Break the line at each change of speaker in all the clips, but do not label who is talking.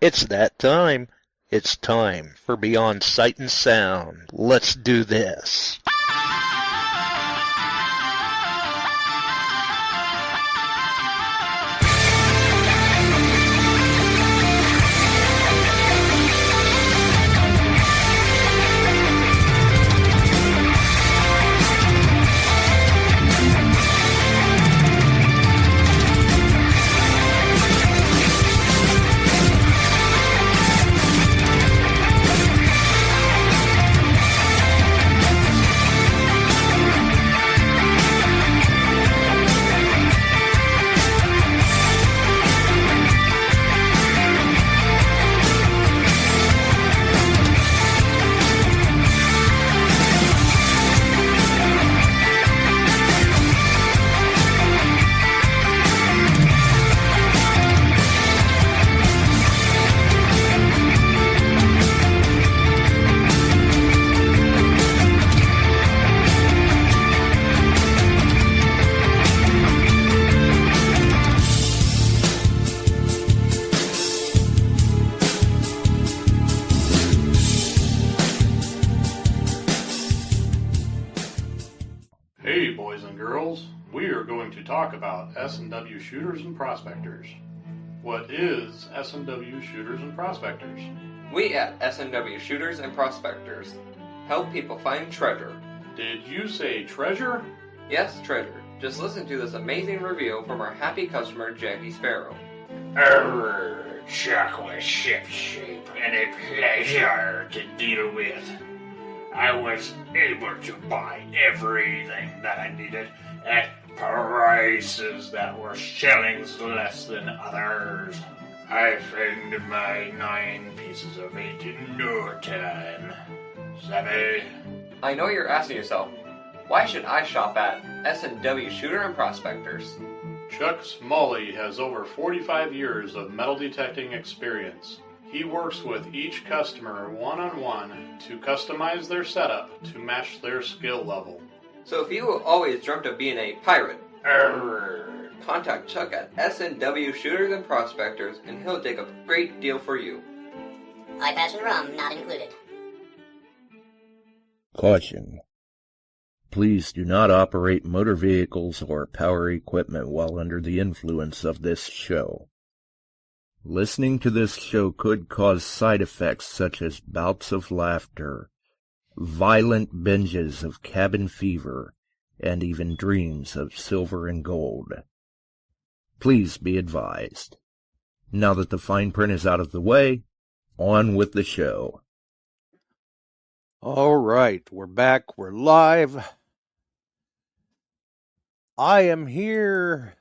It's that time. It's time for Beyond Sight and Sound. Let's do this.
Hey boys and girls, we are going to talk about S&W shooters and prospectors. What is S&W shooters and prospectors?
We at S&W Shooters and Prospectors help people find treasure.
Did you say treasure?
Yes, treasure. Just listen to this amazing review from our happy customer, Jackie Sparrow.
Chuck was ship-shape and a pleasure to deal with. I was able to buy everything that I needed at prices that were shillings less than others. I found my 9 pieces of 8 in no time. Savvy?
I know you're asking yourself, why should I shop at S&W Shooter and Prospectors?
Chuck Smalley has over 45 years of metal detecting experience. He works with each customer one-on-one to customize their setup to match their skill level.
So if you always dreamt of being a pirate, contact Chuck at S&W Shooters and Prospectors and he'll take a great deal for you.
iPads and rum not included.
Caution. Please do not operate motor vehicles or power equipment while under the influence of this show. Listening to this show could cause side effects such as bouts of laughter, violent binges of cabin fever, and even dreams of silver and gold. Please be advised. Now that the fine print is out of the way, on with the show.
All right, we're back. We're live. I am here.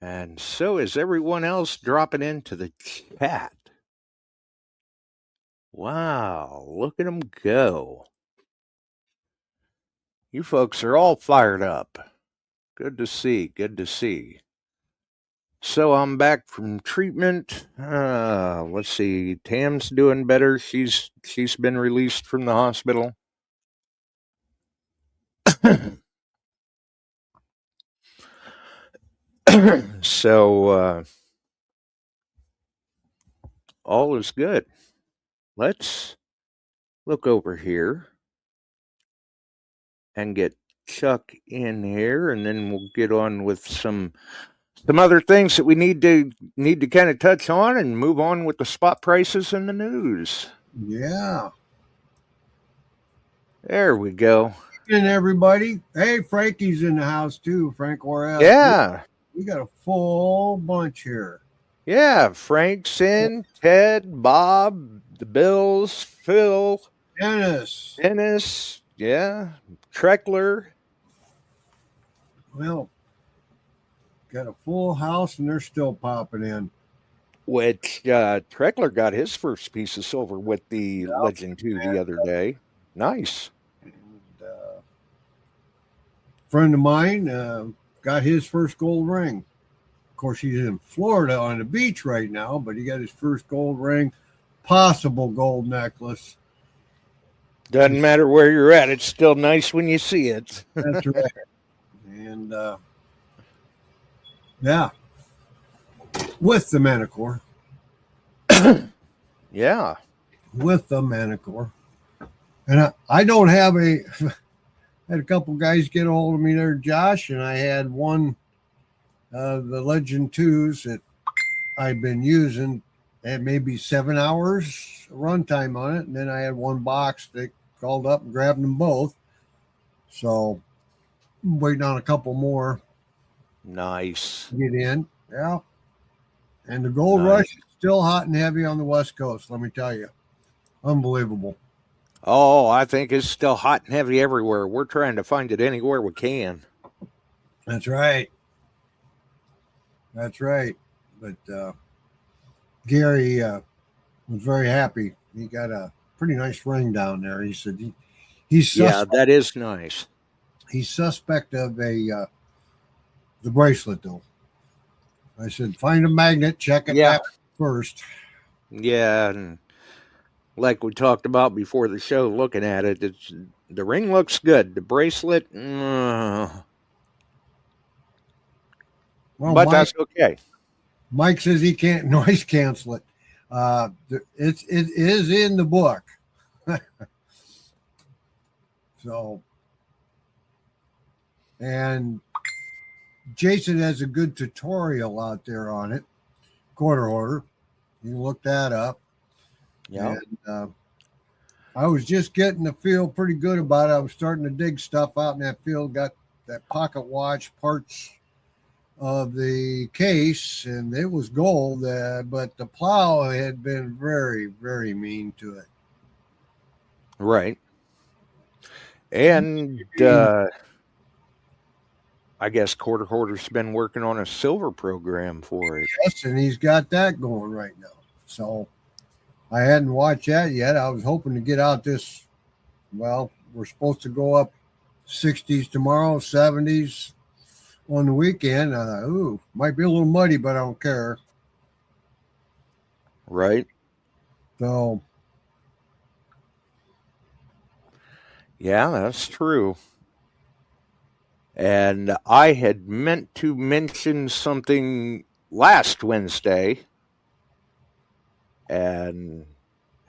And so is everyone else dropping into the chat. Wow, look at them go. You folks are all fired up. Good to see, good to see. So I'm back from treatment. Let's see, Tam's doing better. She's been released from the hospital. So, all is good. Let's look over here and get Chuck in here, and then we'll get on with some other things that we need to kind of touch on and move on with the spot prices and the news.
Yeah.
There we go.
And everybody. Hey, Frankie's in the house too. Frank Orell.
Yeah.
We got a full bunch here.
Yeah, Frank's in, Ted, Bob, the Bills, Phil,
Dennis,
yeah, Treckler.
Well, got a full house and they're still popping in.
Which Treckler got his first piece of silver with the Legend 2 the other day. Nice.
And, friend of mine got his first gold ring. Of course, he's in Florida on the beach right now, but he got his first gold ring, possible gold necklace.
Doesn't matter where you're at. It's still nice when you see it.
That's right. And, yeah, with the Meteor.
Yeah.
with the Manicore. And I don't have a. Had a couple guys get a hold of me there, Josh, and I had one the Legend 2s that I've been using. Had maybe 7 hours runtime on it, and then I had one box that called up and grabbed them both. So I'm waiting on a couple more
Nice.
to get in. Yeah. And the Gold
Nice.
Rush is still hot and heavy on the West Coast, let me tell you. Unbelievable.
Oh, I think it's still hot and heavy everywhere. We're trying to find it anywhere we can.
That's right. That's right. But Gary was very happy. He got a pretty nice ring down there. He said he's
Yeah, that is nice.
He's suspect of the bracelet though. I said find a magnet, check it
Yeah.
first.
Yeah, and like we talked about before the show, looking at it, the ring looks good. The bracelet,
Well,
but that's okay.
Mike says he can't noise cancel it. It is in the book. So, and Jason has a good tutorial out there on it. Quarter order. You can look that up.
Yeah.
And I was just getting to feel pretty good about it. I was starting to dig stuff out in that field. Got that pocket watch parts of the case, and it was gold, but the plow had been very, very mean to it.
Right. And I guess Quarter Hoarder's been working on a silver program for it.
Yes, and he's got that going right now. So I hadn't watched that yet. I was hoping to get out this. Well, we're supposed to go up 60s tomorrow, 70s on the weekend. Might be a little muddy, but I don't care.
Right.
So,
yeah, that's true. And I had meant to mention something last Wednesday and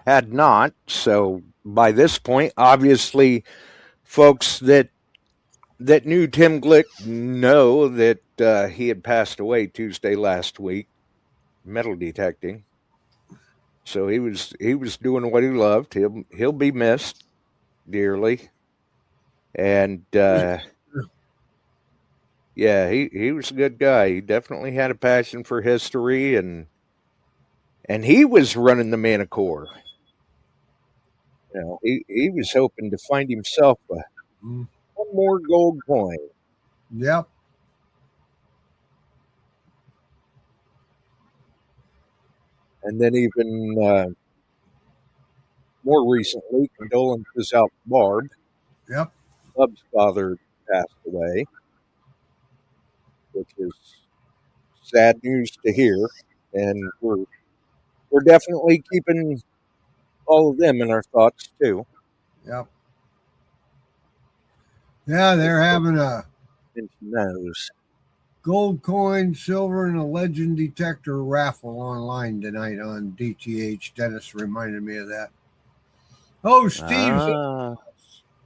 had not. So by this point, obviously, folks that knew Tim Glick know that he had passed away Tuesday last week, metal detecting. So he was doing what he loved. He'll be missed dearly, and yeah, he was a good guy. He definitely had a passion for history, and he was running the Manicore. You know, he was hoping to find himself one more gold coin.
yep.
And then even more recently, condolences out to Barb.
Yep.
Bub's father passed away, which is sad news to hear. And we're definitely keeping all of them in our thoughts too.
Yep. Yeah, they're having a
Mention those.
gold coin, silver, and a legend detector raffle online tonight on DTH. Dennis reminded me of that. Oh, Steve's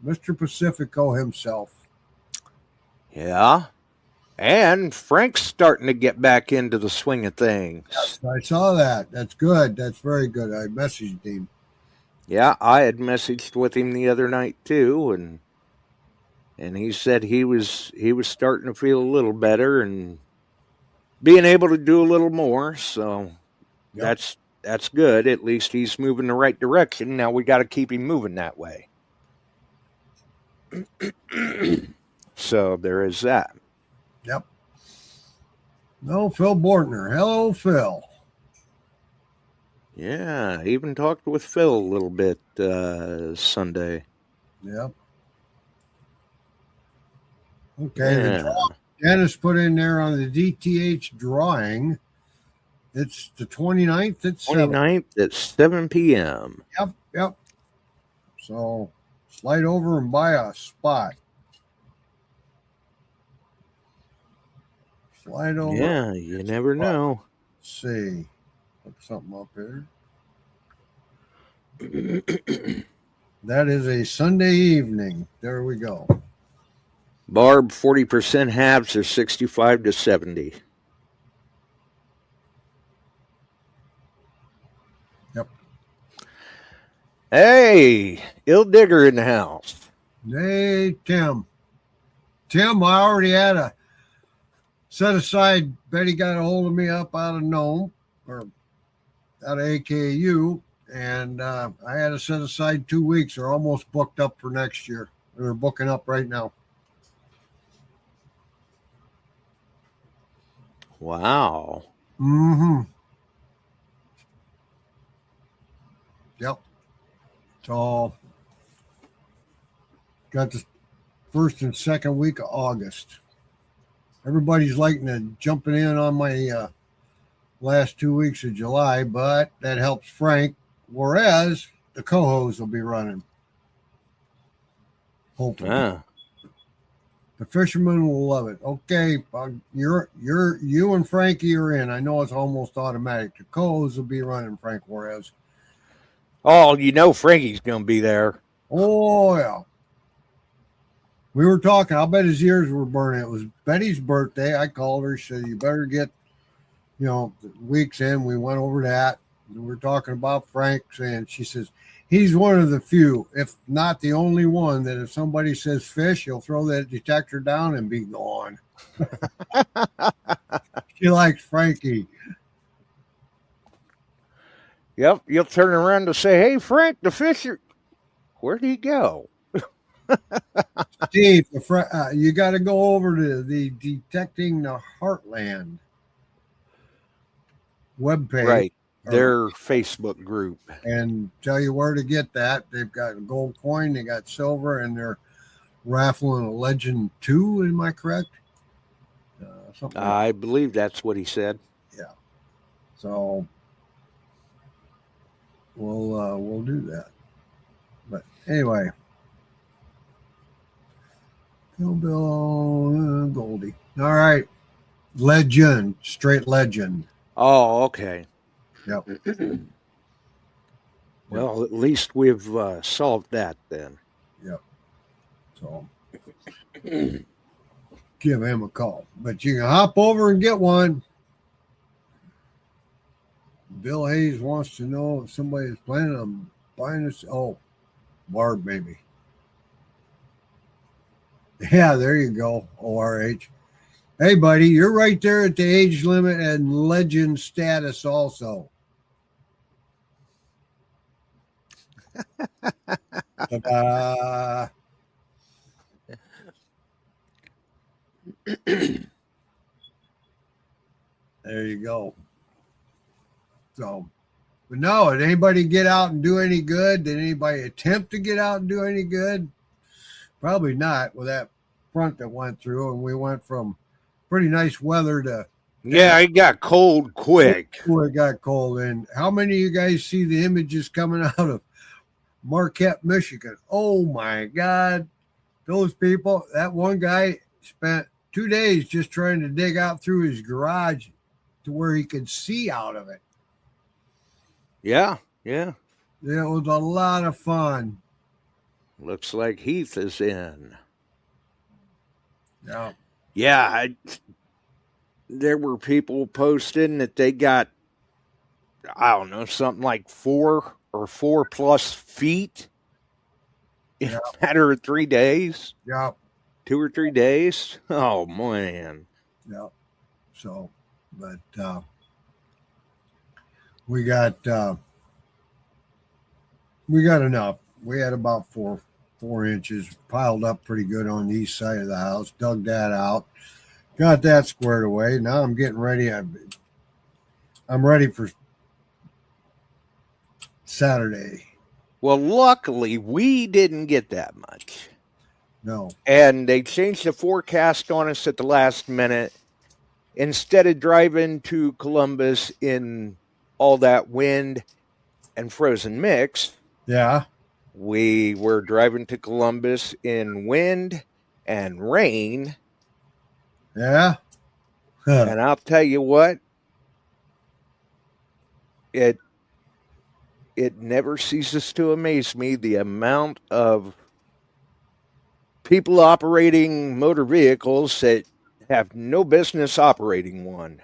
Mr. Pacifico himself.
Yeah. And Frank's starting to get back into the swing of things.
Yes, I saw that. That's good. That's very good. I messaged him.
Yeah, I had messaged with him the other night too, and he said he was starting to feel a little better and being able to do a little more. So
Yep.
that's good. At least he's moving the right direction. Now we got to keep him moving that way. So there is that.
Yep. No, Phil Bortner. Hello, Phil.
Yeah, I even talked with Phil a little bit Sunday.
Yep. Okay.
Yeah.
Dennis put in there on the DTH drawing. It's the 29th at
29th at 7 p.m.
Yep. So slide over and buy a spot. Slide over.
Yeah, you never know.
Let's see. Put something up here. That is a Sunday evening. There we go.
Barb, 40% halves are 65 to 70.
Yep.
Hey, Ill Digger in the house.
Hey, Tim. Tim, I already had a set aside. Betty got a hold of me up out of Nome or out of AKU, and I had to set aside 2 weeks. They're almost booked up for next year. They're booking up right now.
Wow.
Mm-hmm. Yep. So got the first and second week of August. Everybody's liking to jumping in on my last 2 weeks of July, but that helps Frank. Whereas the cohos will be running. Hopefully.
Ah.
The fishermen will love it. Okay, you and Frankie are in. I know it's almost automatic. The cohos will be running, Frank Juarez.
Oh, you know Frankie's going to be there.
Oh, yeah. We were talking. I'll bet his ears were burning. It was Betty's birthday. I called her. She said, you better get, weeks in. We went over that. We were talking about Frank, and she says, he's one of the few, if not the only one, that if somebody says fish, he'll throw that detector down and be gone. She likes Frankie.
Yep, you'll turn around to say, hey, Frank, the fish are... Where'd he go?
Steve, you got to go over to the Detecting the Heartland webpage.
Right, their Facebook group.
And tell you where to get that. They've got a gold coin, they got silver, and they're raffling a Legend 2. Am I correct? Something like
I believe that's what he said.
Yeah. So we'll do that. But anyway, Bill Goldie. All right, Legend, straight Legend.
Oh, okay.
Yep.
Well, at least we've solved that then.
Yep. So give him a call. But you can hop over and get one. Bill Hayes wants to know if somebody is planning on buying this. Oh, Barb, maybe. Yeah, there you go. ORH. Hey, buddy, you're right there at the age limit and Legend status also. Ta-da. There you go. So, but no, did anybody get out and do any good? Did anybody attempt to get out and do any good? Probably not with that front that went through, and we went from pretty nice weather to
Yeah, it got cold quick.
it got cold. And how many of you guys see the images coming out of Marquette, Michigan? Oh my God, those people! That one guy spent 2 days just trying to dig out through his garage to where he could see out of it.
Yeah.
It was a lot of fun.
Looks like Heath is in.
Yeah.
Yeah, there were people posting that they got, I don't know, something like 4 or 4+ feet in a matter of 3 days.
Yeah.
2 or 3 days. Oh, man.
Yeah. So, but we got enough. We had about 4 inches piled up pretty good on the east side of the house. Dug that out, got that squared away. Now I'm getting ready. I'm ready for Saturday.
Well, luckily we didn't get that much.
No.
And they changed the forecast on us at the last minute. Instead of driving to Columbus in all that wind and frozen mix,
Yeah.
we were driving to Columbus in wind and rain.
Yeah.
And I'll tell you what, it never ceases to amaze me the amount of people operating motor vehicles that have no business operating one.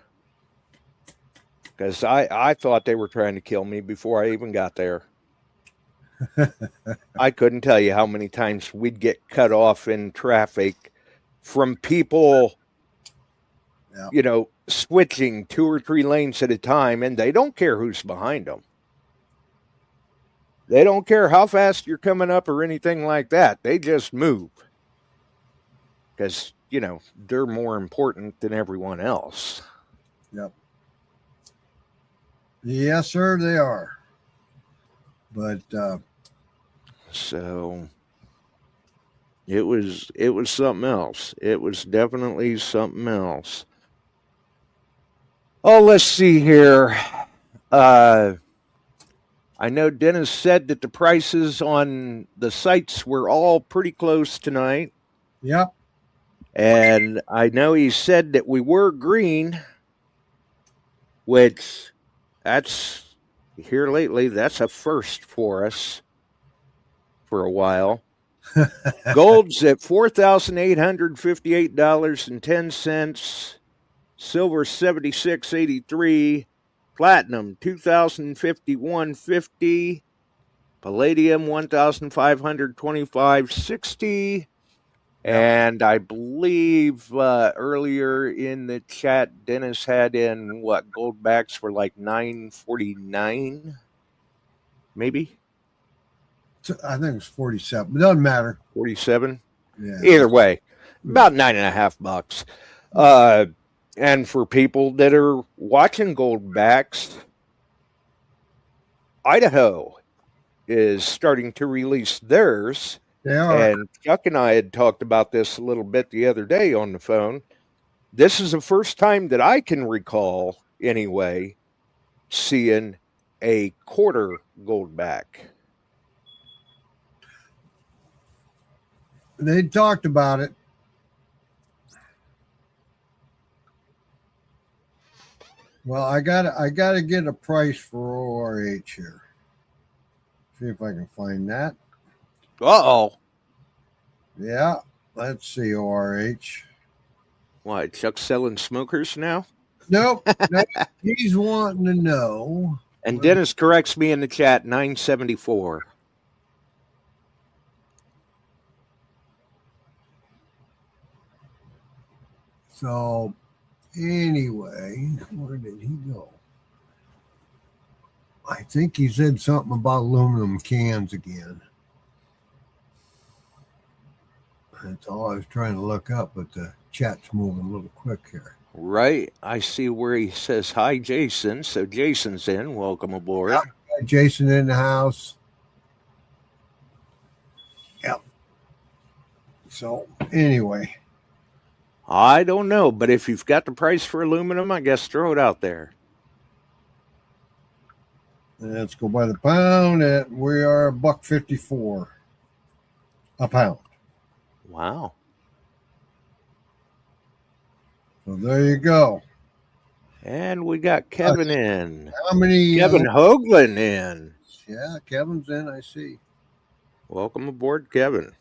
Because I thought they were trying to kill me before I even got there. I couldn't tell you how many times we'd get cut off in traffic from people, switching 2 or 3 lanes at a time, and they don't care who's behind them. They don't care how fast you're coming up or anything like that. They just move. Because, they're more important than everyone else.
Yep. Yes, sir, they are. But
so it was something else. It was definitely something else. Oh, let's see here. I know Dennis said that the prices on the sites were all pretty close tonight.
Yep.
And I know he said that we were green, which that's here lately, that's a first for us for a while. Gold's at $4,858.10. Silver $76.83. Platinum $2,051.50. Palladium $1,525.60. And I believe earlier in the chat, Dennis had in gold backs were like $9.49, maybe.
I think it was 47. It doesn't matter.
47.
Yeah.
Either way, about $9.50. And for people that are watching gold backs, Idaho is starting to release theirs.
They are.
And Chuck and I had talked about this a little bit the other day on the phone. This is the first time that I can recall, anyway, seeing a quarter gold back.
They talked about it. Well, I gotta get a price for ORH here. See if I can find that.
Uh-oh.
Yeah, let's see ORH.
What, Chuck's selling smokers now?
Nope. He's wanting to know.
And Dennis corrects me in the chat, 974.
So, anyway, where did he go? I think he said something about aluminum cans again. That's all I was trying to look up, but the chat's moving a little quick here.
Right. I see where he says, hi, Jason. So Jason's in. Welcome aboard.
Yep. Jason in the house. Yep. So, anyway.
I don't know, but if you've got the price for aluminum, I guess throw it out there.
Let's go by the pound. We are $1.54 a pound.
Wow.
So there you go.
And we got Kevin in.
How many?
Kevin Hoagland in.
Yeah, Kevin's in, I see.
Welcome aboard, Kevin.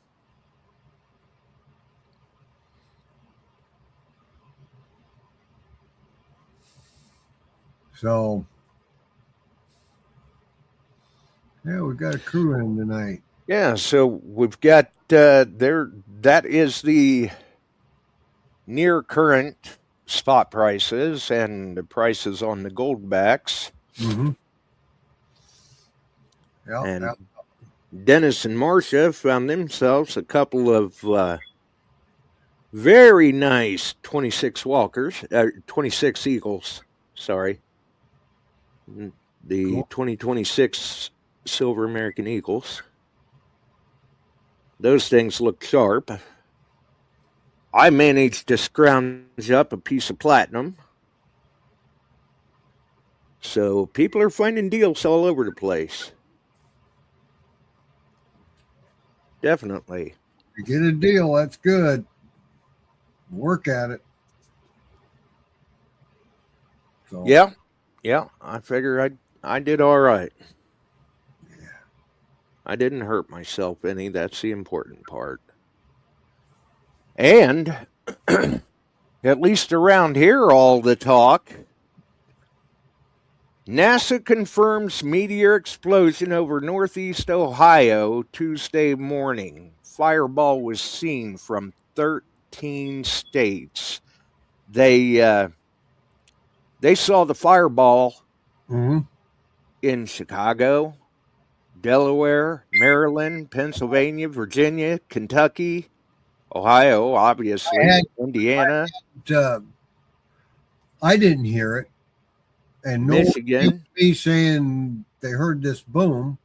So, yeah, we got a crew in tonight.
Yeah, so we've got that is the near current spot prices and the prices on the gold backs.
Mm-hmm. Yeah,
and Dennis and Marcia found themselves a couple of very nice 26 Eagles. Sorry. The
cool.
2026 Silver American Eagles. Those things look sharp. I managed to scrounge up a piece of platinum. So people are finding deals all over the place. Definitely.
You get a deal, that's good. Work at it. So.
Yeah. I figure I did all right. I didn't hurt myself any. That's the important part. And at least around here, all the talk. NASA confirms meteor explosion over northeast Ohio Tuesday morning. Fireball was seen from 13 states. They saw the fireball
Mm-hmm.
in Chicago, Delaware, Maryland, Pennsylvania, Virginia, Kentucky, Ohio, obviously, Indiana,
I didn't hear it, and no one came
Michigan.
to me saying they heard this boom.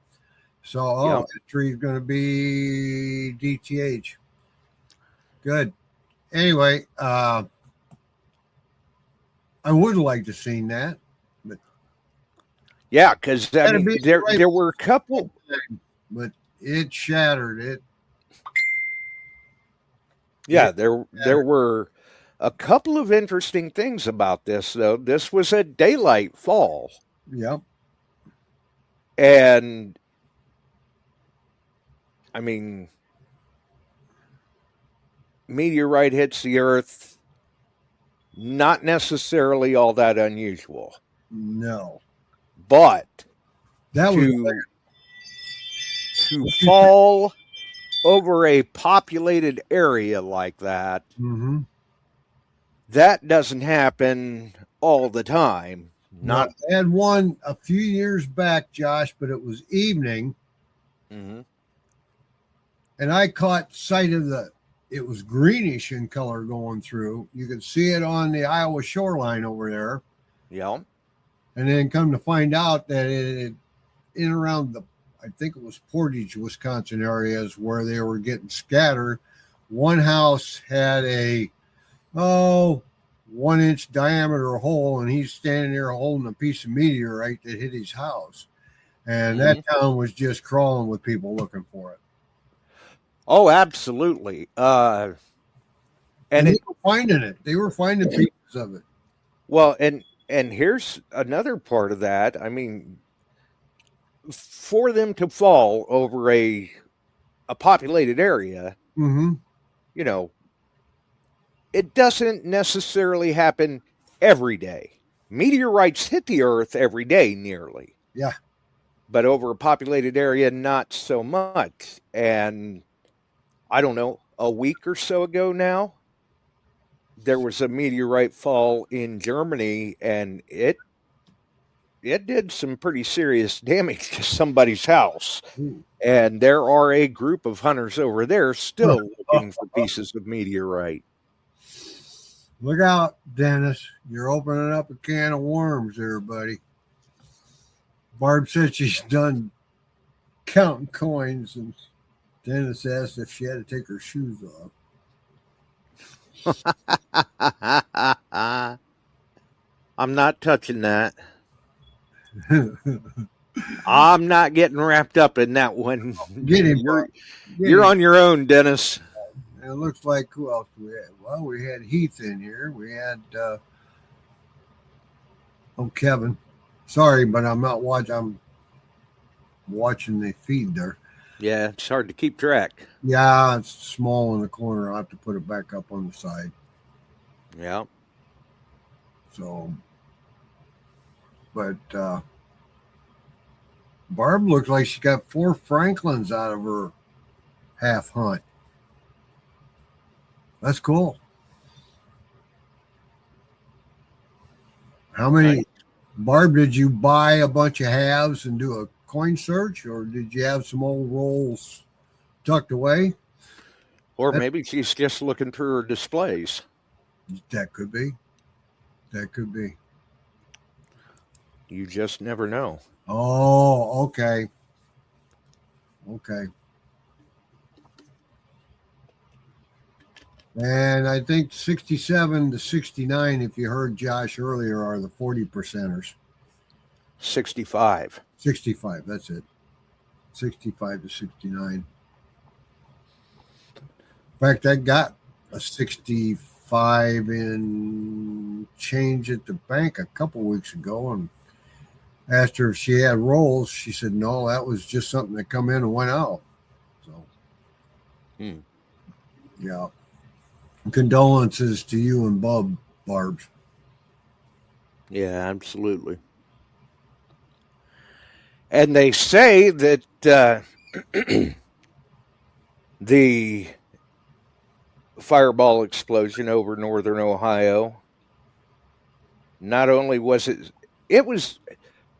So,
Yep.
the tree's going to be DTH. Good. Anyway, I would like to seen that.
Yeah, because I
That'd
mean,
be
there
right.
there were a couple.
But it shattered it.
Yeah, there were a couple of interesting things about this, though. This was a daylight fall,
Yep.
and I mean, meteorite hits the Earth. Not necessarily all that unusual,
No.
but
That was
to fall over a populated area like that,
mm-hmm.
that doesn't happen all the time. Not
No, I had one a few years back, Josh, but it was evening,
Mhm.
and I caught sight of it was greenish in color going through. You could see it on the Iowa shoreline over there.
Yeah.
And then come to find out that it in around I think it was Portage, Wisconsin areas where they were getting scattered. One house had a 1-inch diameter hole, and he's standing there holding a piece of meteorite that hit his house. And that town was just crawling with people looking for it.
Oh, absolutely.
And they were finding it. They were finding pieces of it.
Well, and here's another part of that. I mean, for them to fall over a populated area,
Mm-hmm.
you know, it doesn't necessarily happen every day. Meteorites hit the Earth every day, nearly.
Yeah.
But over a populated area, not so much. And I don't know, a week or so ago now, there was a meteorite fall in Germany, and it did some pretty serious damage to somebody's house.
Ooh.
And there are a group of hunters over there still looking for pieces of meteorite.
Look out, Dennis. You're opening up a can of worms there, buddy. Barb said she's done counting coins, and Dennis asked if she had to take her shoes
I'm not touching that.
off.
I'm not getting wrapped up in that one.
Get him,
You're on your own, Dennis.
It looks like who else we had? Well, we had Heath in here. We had Kevin. Sorry, but I'm not watching. I'm watching the feed there.
Yeah, it's hard to keep track.
Yeah, it's small in the corner. I'll have to put it back up on the side.
Yeah.
So, but Barb looks like she got 4 Franklins out of her half hunt. That's cool. How many, Barb, did you buy a bunch of halves and do a coin search, or did you have some old rolls tucked away?
Or maybe she's just looking through her displays.
That could be. That could be.
You just never know.
Oh, okay. Okay. And I think 67 to 69, if you heard Josh earlier, are the 40 percenters.
65.
65, that's it. 65 to 69. In fact, I got a 65 in change at the bank a couple weeks ago, and Asked her if she had rolls. She said no, that was just something that come in and went out. So, yeah. Condolences to you and Bub, Barbs.
Yeah, absolutely. And they say that the fireball explosion over northern Ohio, not only was it was,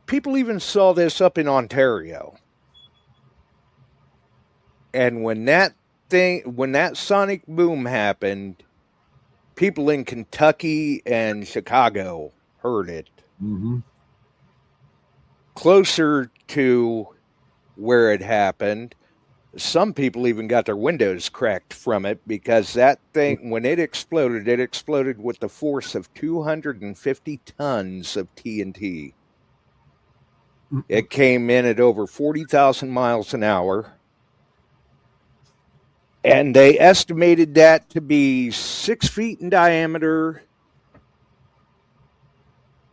people even saw this up in Ontario. And when that sonic boom happened, people in Kentucky and Chicago heard it.
Mm-hmm.
Closer to where it happened, some people even got their windows cracked from it because that thing, when it exploded with the force of 250 tons of TNT. It came in at over 40,000 miles an hour. And they estimated that to be 6 feet in diameter,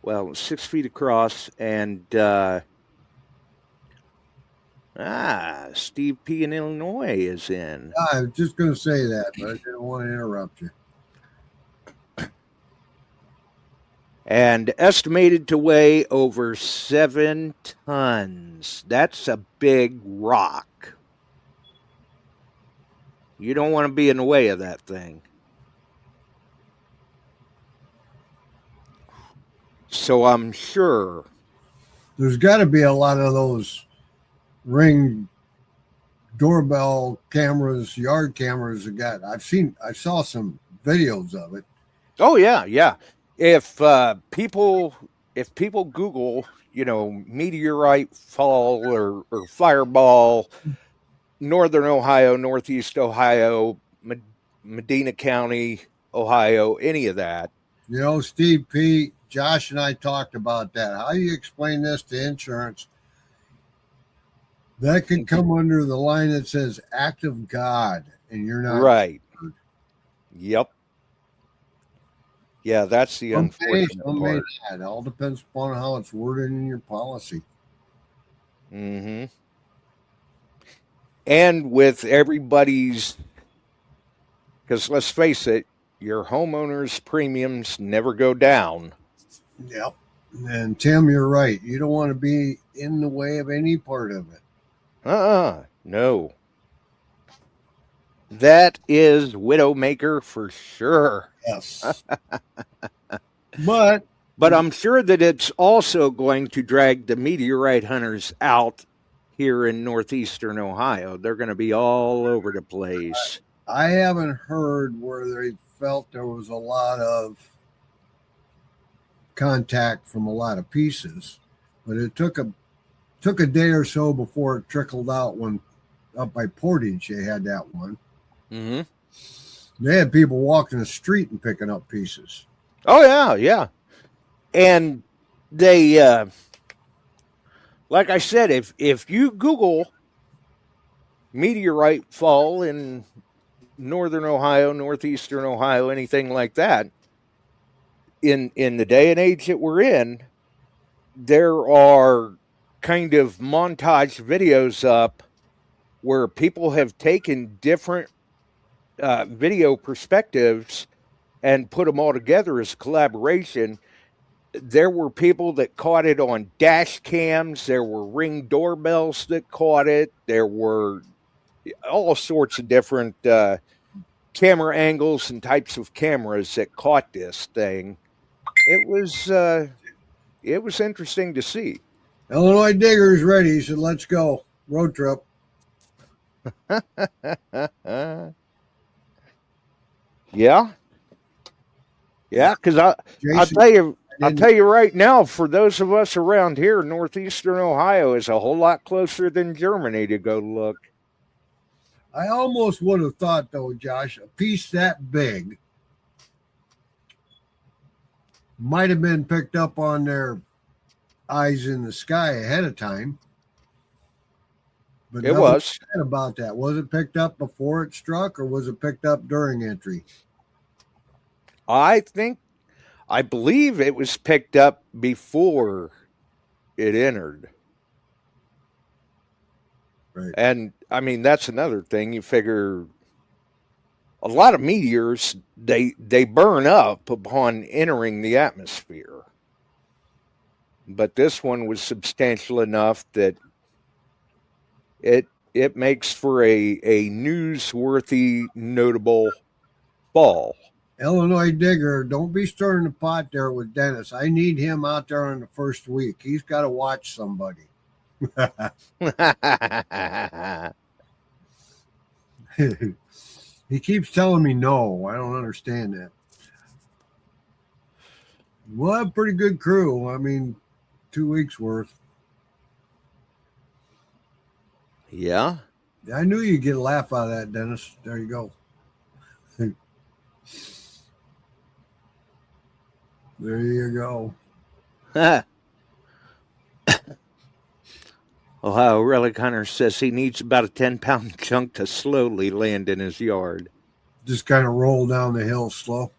well, 6 feet across, and Steve P. in Illinois is in.
I was just going to say that, but I didn't want to interrupt you.
And estimated to weigh over 7 tons. That's a big rock. You don't want to be in the way of that thing. So I'm sure
there's got to be a lot of those Ring doorbell cameras, yard cameras that got. I saw some videos of it.
Oh yeah, yeah. If people Google, meteorite fall or fireball, northern Ohio, northeast Ohio, Medina County, Ohio, any of that.
Steve P., Josh and I talked about that. How do you explain this to insurance? That could come under the line that says act of God, and you're not.
Right. Yep. Yeah, that's the unfortunate part.
It all depends upon how it's worded in your policy.
Mm-hmm. And with everybody's, because let's face it, your homeowner's premiums never go down.
Yep. And Tim, you're right. You don't want to be in the way of any part of it.
No. That is Widowmaker for sure.
Yes. But
I'm sure that it's also going to drag the meteorite hunters out here in northeastern Ohio. They're going to be all over the place.
I haven't heard where they felt there was a lot of contact from a lot of pieces, but it took a day or so before it trickled out. When up by Portage they had that one.
Mm-hmm.
They had people walking the street and picking up pieces.
Oh yeah. And they like I said, if you Google meteorite fall in northern Ohio, northeastern Ohio, anything like that, in the day and age that we're in, there are kind of montage videos up where people have taken different video perspectives and put them all together as a collaboration. There were people that caught it on dash cams. There were Ring doorbells that caught it. There were all sorts of different camera angles and types of cameras that caught this thing. It was interesting to see.
Illinois Digger's ready. He said, let's go. Road trip.
Yeah, because I'll tell you right now, for those of us around here, northeastern Ohio is a whole lot closer than Germany to go look.
I almost would have thought, though, Josh, a piece that big might have been picked up on their eyes in the sky ahead of time. But
it was
about that. Was it picked up before it struck, or was it picked up during entry?
I believe it was picked up before it entered.
Right.
And I mean, that's another thing. You figure a lot of meteors, they burn up upon entering the atmosphere. But this one was substantial enough that it makes for a newsworthy, notable fall.
Illinois Digger, don't be stirring the pot there with Dennis. I need him out there in the first week. He's got to watch somebody. He keeps telling me no. I don't understand that. We'll have a pretty good crew. I mean, 2 weeks worth.
Yeah.
I knew you'd get a laugh out of that, Dennis. There you go. There you go.
Ohio Relic Hunter says he needs about a 10-pound chunk to slowly land in his yard.
Just kind of roll down the hill slow.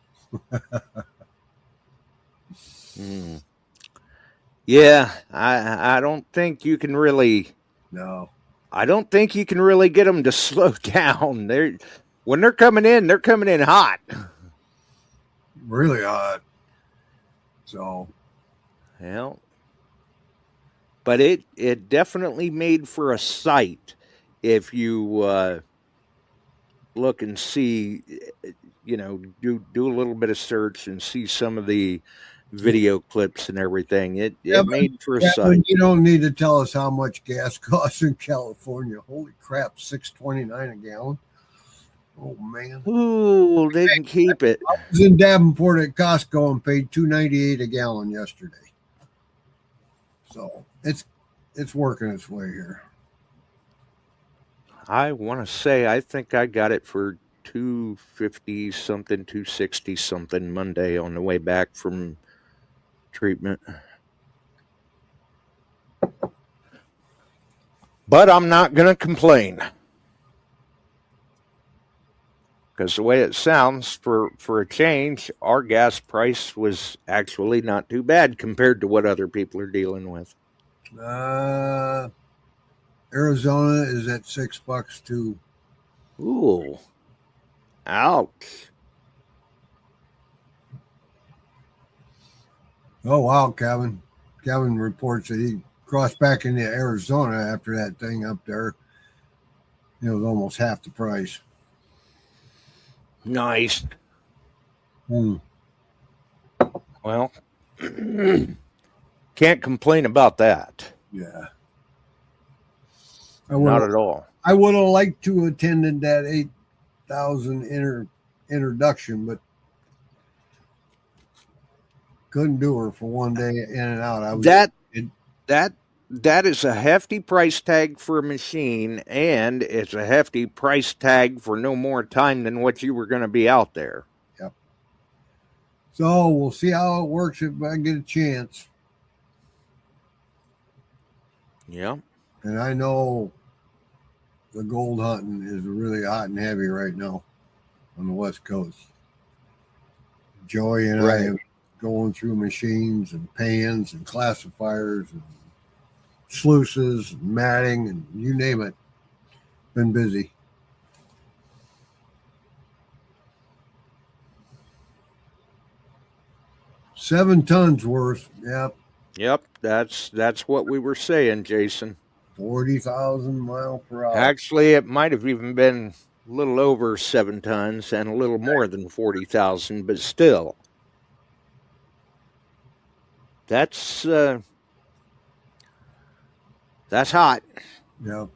Yeah, I don't think you can really.
No.
I don't think you can really get them to slow down. When they're coming in hot.
Really hot. So.
Well, but it definitely made for a sight if you look and see, do a little bit of search and see some of the video clips and everything. It made for a sight.
You don't need to tell us how much gas costs in California. Holy crap, $6.29 a gallon. Oh man.
Ooh, they can keep it.
I was in Davenport at Costco and paid $2.98 a gallon yesterday. So it's working its way here.
I want to say I think I got it for $2.50 something, $2.60 something Monday on the way back from treatment. But I'm not going to complain. Because the way it sounds, for a change, our gas price was actually not too bad compared to what other people are dealing with.
Arizona is at $6 too.
Ooh. Ouch.
Oh wow, Kevin. Kevin reports that he crossed back into Arizona after that thing up there. It was almost half the price.
Nice. Well, can't complain about that.
Yeah.
Not at all.
I would have liked to have attended that 8,000 introduction, but couldn't do her for one day in and out.
That is a hefty price tag for a machine, and it's a hefty price tag for no more time than what you were going to be out there.
Yep. So we'll see how it works if I get a chance.
Yeah.
And I know the gold hunting is really hot and heavy right now on the West Coast. Joey and I are going through machines and pans and classifiers and sluices and matting and you name it. Been busy. $7 tons worth.
Yep. That's what we were saying, Jason.
40,000 miles per hour.
Actually, it might have even been a little over 7 tons and a little more than 40,000, but still. That's hot.
Yep.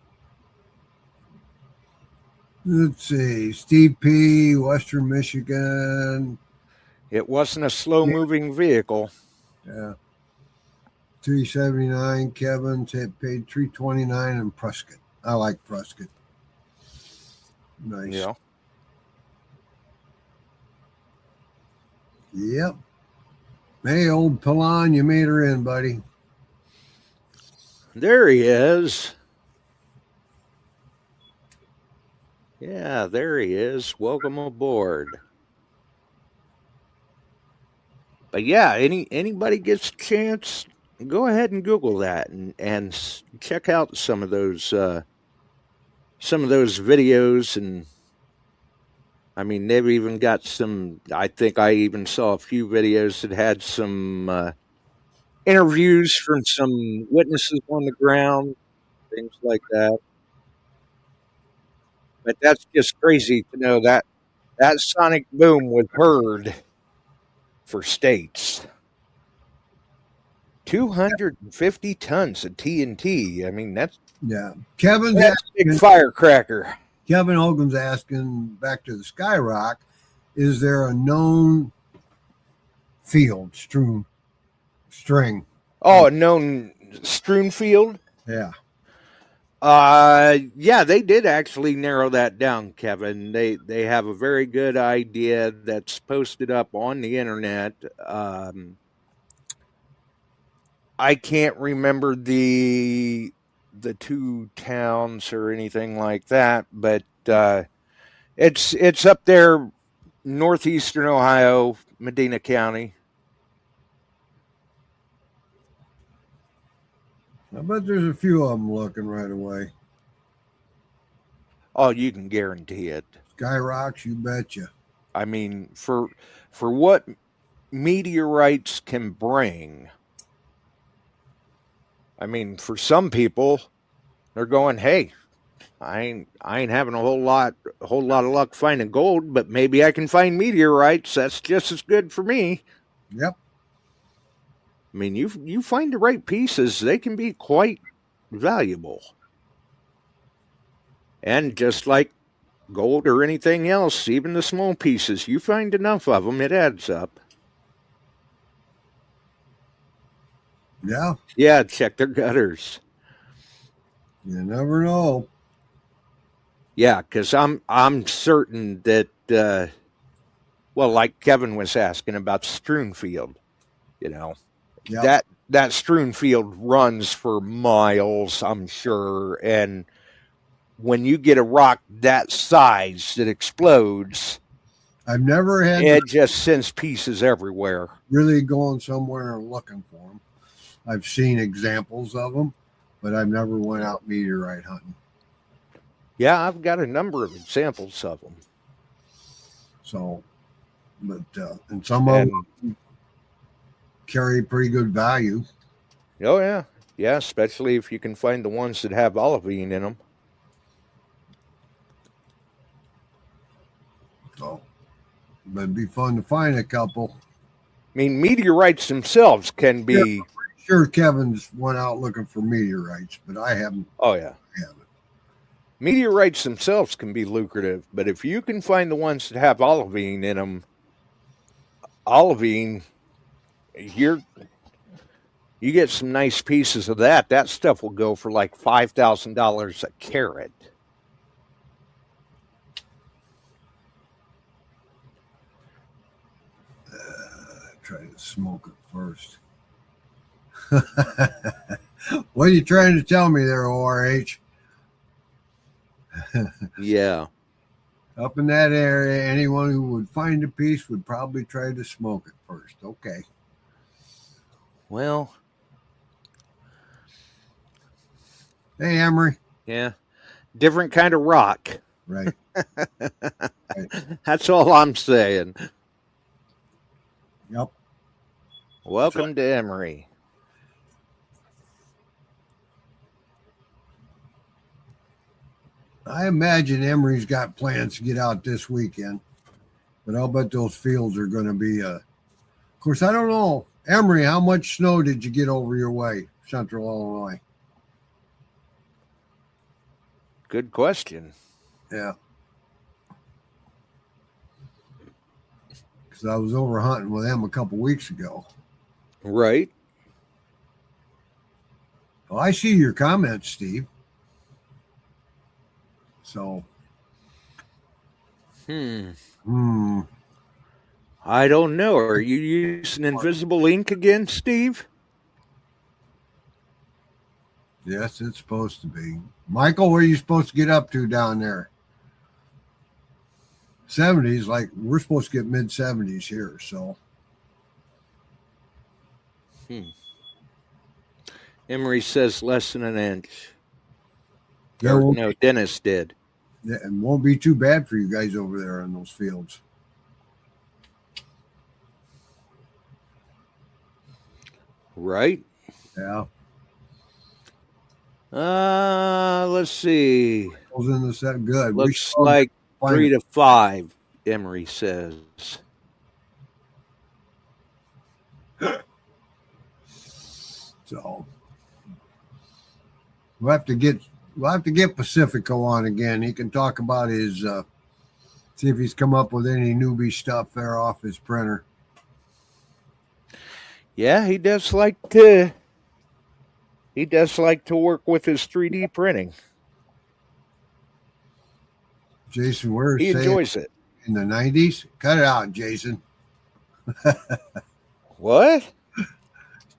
Let's see. Steve P., Western Michigan.
It wasn't a slow-moving vehicle.
Yeah. $379. Kevin paid $329 in Prescott. I like Prescott. Nice.
Yeah.
Yep. Hey, old Pilon, you made her in, buddy.
There he is. Yeah, there he is. Welcome aboard. But yeah, anybody gets a chance, go ahead and Google that and check out some of those videos. And I mean, they've even got some. I think I even saw a few videos that had some interviews from some witnesses on the ground, things like that. But that's just crazy to know that that sonic boom was heard for states. 250 tons of TNT. I mean, that's
Yeah.
a big firecracker.
Kevin Hogan's asking, back to the Skyrock, is there a known field string?
Oh, a known strewn field?
Yeah.
Yeah, they did actually narrow that down, Kevin. They have a very good idea that's posted up on the internet. I can't remember the two towns or anything like that, but it's up there, northeastern Ohio, Medina County.
I bet there's a few of them looking right away.
Oh, you can guarantee it.
Skyrocks, you betcha.
I mean, for what meteorites can bring, I mean, for some people, they're going, "Hey, I ain't having a whole lot of luck finding gold, but maybe I can find meteorites. That's just as good for me."
Yep.
I mean, you find the right pieces, they can be quite valuable. And just like gold or anything else, even the small pieces, you find enough of them, it adds up.
Yeah.
Yeah, check their gutters.
You never know.
Yeah, because I'm certain that well, like Kevin was asking about strewn field, you know,
Yep.
that strewn field runs for miles, I'm sure, and when you get a rock that size that explodes,
I've never had
it just sends pieces everywhere.
really going somewhere and looking for them. I've seen examples of them, but I've never went out meteorite hunting.
Yeah, I've got a number of examples of them.
So, but and some of them carry pretty good value.
Oh yeah, yeah, especially if you can find the ones that have olivine in them.
So, but it'd be fun to find a couple.
I mean, meteorites themselves can be.
Yeah, sure, Kevin's went out looking for meteorites, but I haven't.
Oh yeah,
haven't.
Meteorites themselves can be lucrative, but if you can find the ones that have olivine in them, olivine, you get some nice pieces of that. That stuff will go for like $5,000 a carat.
Try to smoke it first. What are you trying to tell me there, ORH?
Yeah.
Up in that area, anyone who would find a piece would probably try to smoke it first. Okay.
Well.
Hey, Emery.
Yeah. Different kind of rock.
Right.
Right. That's all I'm saying.
Yep.
Welcome to Emory.
I imagine Emery's got plans to get out this weekend, but I'll bet those fields are going to be. Of course, I don't know, Emery. How much snow did you get over your way, Central Illinois?
Good question.
Yeah, because I was over hunting with them a couple weeks ago.
Right.
Well, I see your comments, Steve. So,
I don't know. Are you using invisible ink again, Steve?
yes, it's supposed to be. Michael, what are you supposed to get up to down there? 70s, like we're supposed to get mid 70s here. So,
Emery says less than an inch.
There won't
No, Dennis did.
It won't be too bad for you guys over there in those fields.
Right?
Yeah.
Let's see.
Goes in the set good.
Looks like 3 to 5, Emery says.
So we'll have to get Pacifico on again. He can talk about his see if he's come up with any newbie stuff there off his printer.
Yeah, he does like to work with his 3D printing.
Jason, where
he enjoys it
in the 90s? Cut it out, Jason.
What?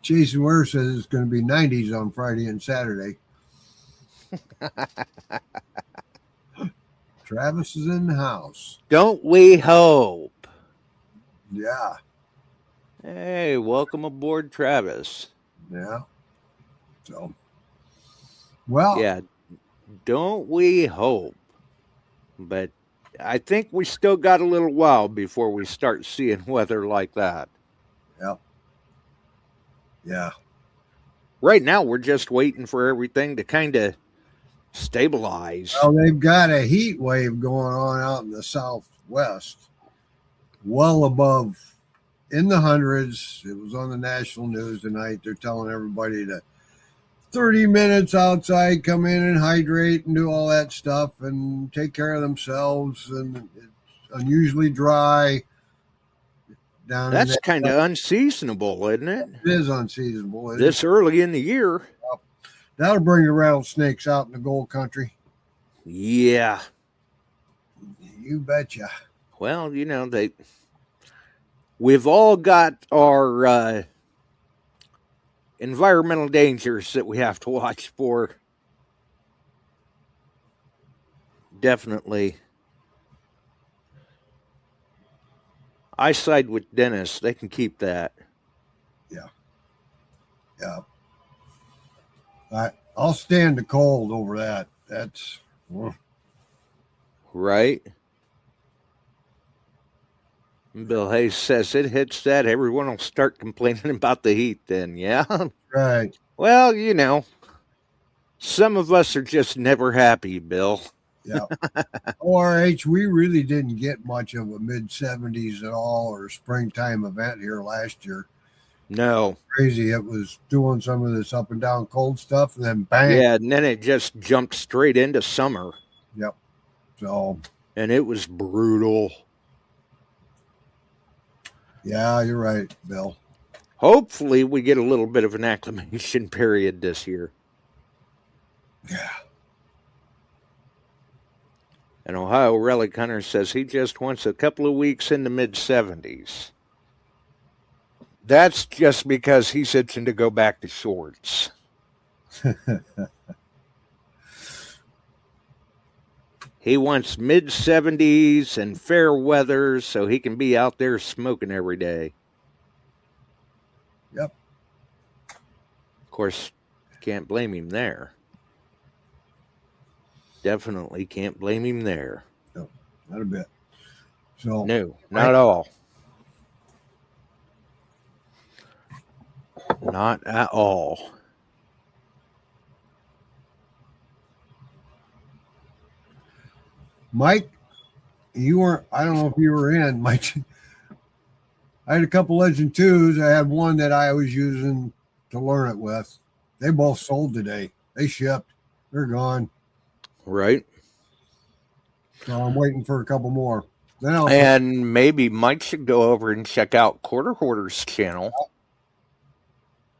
Jason Ware says it's going to be 90s on Friday and Saturday. Travis is in the house.
Don't we hope?
Yeah.
Hey, welcome aboard, Travis.
Yeah. So, well.
Yeah, don't we hope? But I think we still got a little while before we start seeing weather like that.
Yep. Yeah.
Right now, we're just waiting for everything to kind of stabilize.
Well, they've got a heat wave going on out in the southwest, well above in the hundreds. It was on the national news tonight. They're telling everybody to 30 minutes outside, come in and hydrate and do all that stuff and take care of themselves. And it's unusually dry.
That's kind of unseasonable, isn't it?
It is unseasonable.
This early in the year.
That'll bring the rattlesnakes out in the gold country.
Yeah.
You betcha.
Well, you know, we've all got our environmental dangers that we have to watch for. Definitely. I side with Dennis. They can keep that.
Yeah. Yeah. I'll stand the cold over that. That's
right. Bill Hayes says it hits that, everyone will start complaining about the heat then. Yeah.
Right.
Well, you know, some of us are just never happy, Bill.
Yeah. ORH, we really didn't get much of a mid-70s at all or springtime event here last year.
No.
Crazy. It was doing some of this up and down cold stuff and then bang.
Yeah, and then it just jumped straight into summer.
Yep. So.
And it was brutal.
Yeah, you're right, Bill.
Hopefully we get a little bit of an acclimation period this year.
Yeah.
And Ohio Relic Hunter says he just wants a couple of weeks in the mid-70s. That's just because he's itching to go back to shorts. He wants mid-70s and fair weather so he can be out there smoking every day.
Yep.
Of course, can't blame him there. Definitely can't blame him there.
No, not a bit. So
no, not at all. Not at all.
Mike, you weren't, I don't know if you were in, Mike. I had a couple Legend 2s. I had one that I was using to learn it with. They both sold today. They shipped. They're gone.
Right.
So I'm waiting for a couple more.
And maybe Mike should go over and check out Quarter Hoarder's channel.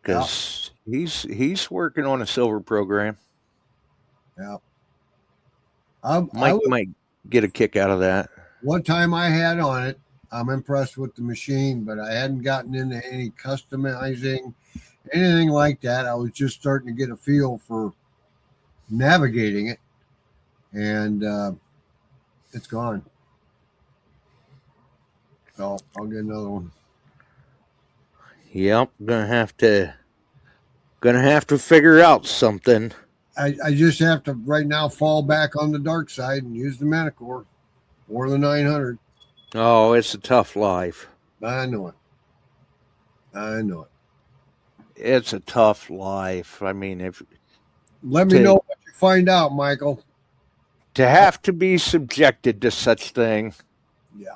Because he's working on a silver program.
Yeah.
Mike might get a kick out of that.
What time I had on it, I'm impressed with the machine, but I hadn't gotten into any customizing, anything like that. I was just starting to get a feel for navigating it, and it's gone. So I'll get another one.
Yep, gonna have to Gonna have to figure out something.
I just have to right now fall back on the dark side and use the Meteor or the 900.
Oh, it's a tough life.
I know it. I know it.
It's a tough life. I mean, if
Let me
to
know what you find out, Michael.
to have to be subjected to such thing,
Yeah.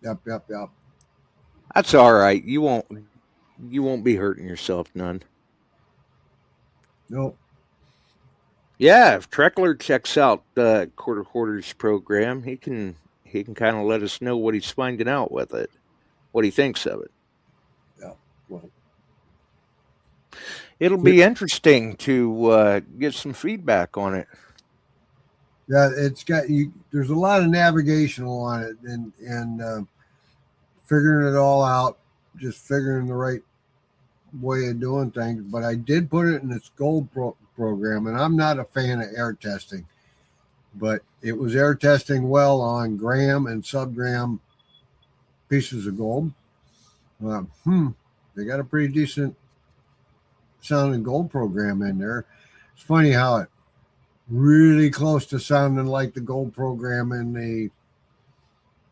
Yep.
that's all right. You won't be hurting yourself none.
Nope.
Yeah, if Treckler checks out the Quarter Quarters program, he can kind of let us know what he's finding out with it, what he thinks of it.
Yeah. Well,
It'll be interesting to get some feedback on it.
yeah, it's got you. There's a lot of navigational on it, and figuring it all out, just figuring the right way of doing things. But I did put it in its gold program, and I'm not a fan of air testing, but it was air testing well on gram and subgram pieces of gold. They got a pretty decent sounding gold program in there. It's funny how it really close to sounding like the gold program in the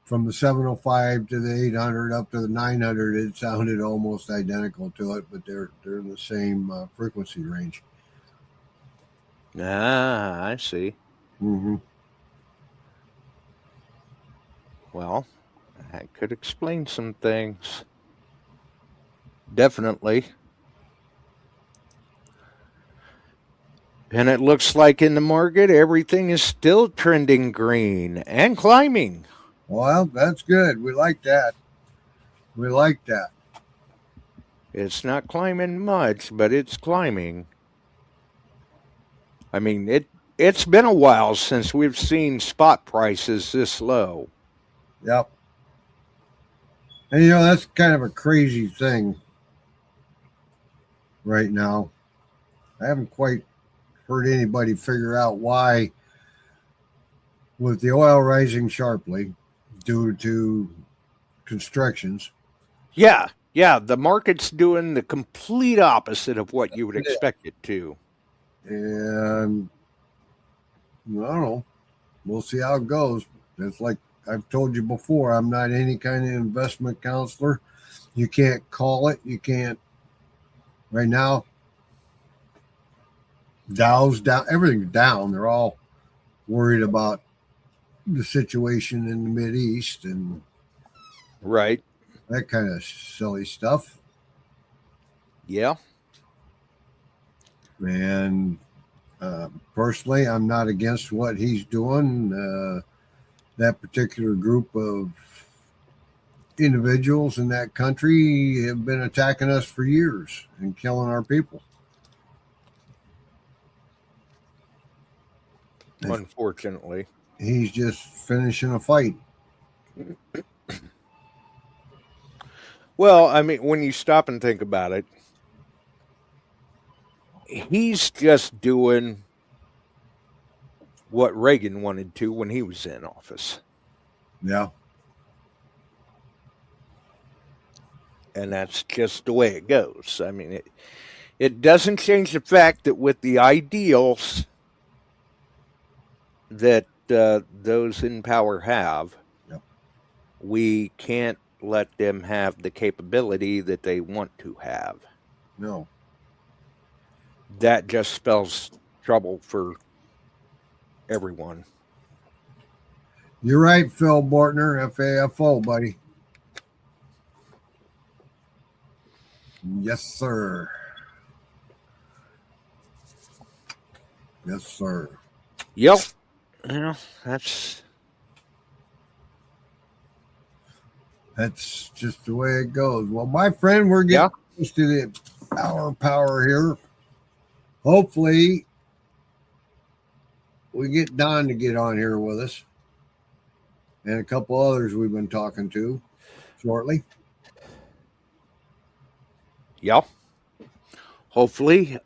from the 705 to the 800 up to the 900. It sounded almost identical to it, but they're in the same frequency range.
Ah, I see.
Mm-hmm.
Well, that could explain some things. Definitely. And it looks like in the market, everything is still trending green and climbing.
Well, that's good. We like that. We like that.
It's not climbing much, but it's climbing. I mean, it's been a while since we've seen spot prices this low.
Yep. And that's kind of a crazy thing right now. I haven't quite heard anybody figure out why, with the oil rising sharply due to constrictions.
Yeah, the market's doing the complete opposite of what you would expect it to.
And I don't know. We'll see how it goes. It's like I've told you before, I'm not any kind of investment counselor. You can't call it. You can't. Right now, Dow's down. Everything's down. They're all worried about the situation in the Mideast and
Right.
that kind of silly stuff.
Yeah.
And personally, I'm not against what he's doing. That particular group of individuals in that country have been attacking us for years and killing our people.
Unfortunately.
He's just finishing a fight.
Well, I mean, when you stop and think about it, he's just doing what Reagan wanted to when he was in office.
Yeah.
And that's just the way it goes. I mean, it doesn't change the fact that with the ideals that those in power have,
Yep.
we can't let them have the capability that they want to have.
No.
That just spells trouble for everyone.
You're right, Phil Bortner, FAFO, buddy. Yes, sir. Yes, sir.
Yep. Yeah, that's
just the way it goes. Well, my friend, we're getting close to the hour power here. Hopefully, we get Don to get on here with us and a couple others we've been talking to shortly.
Yeah. Hopefully.